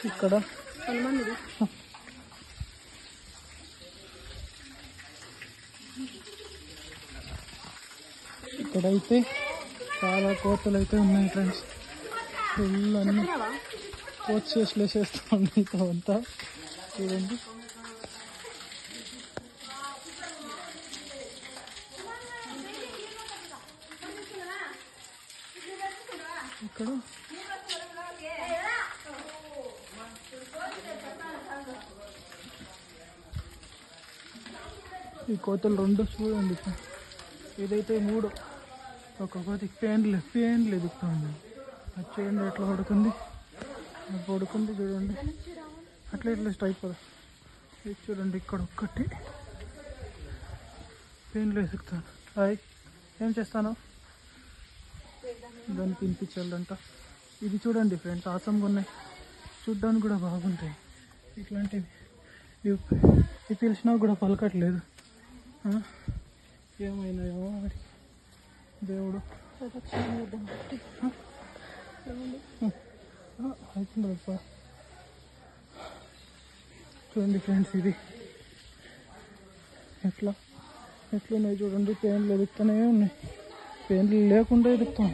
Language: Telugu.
ఇక్కడ ఇక్కడైతే చాలా కోతలు అయితే ఉన్నాయి ఫ్రెండ్స్. ఫుల్ అన్ని కోత చేసి లేసేస్తూ ఉన్నాయి అంతా. చూడండి ఇక్కడ ఈ కోతలు రెండు చూడండి. ఇదైతే 3, ఒక్కొక్కటి పేన్లు ఎదుగుతుంది. అది చూడండి ఎట్లా పడుకుంది, పడుకుంది చూడండి. అట్లా స్ట్రైక్ కదా. ఇది చూడండి ఇక్కడ ఒక్కటి పేన్లు ఎదుగుతాను. హాయ్, ఏం చేస్తాను? దాన్ని తినిపించాలంట. ఇది చూడండి ఫ్రెండ్స్, ఆసంగా ఉన్నాయి, చూడ్డానికి కూడా బాగుంటాయి. ఇట్లాంటివి ఇవి పిలిచినా కూడా పలకట్లేదు. ఏమైనాయో మరి, దేవుడు అవుతుందప్ప. చూడండి ఫ్రెండ్స్, ఇది ఎట్లున్నాయి చూడండి. పెయిన్లు ఎదుగుతూనే ఉన్నాయి, పెయిన్లు లేకుండా ఎదుగుతాం.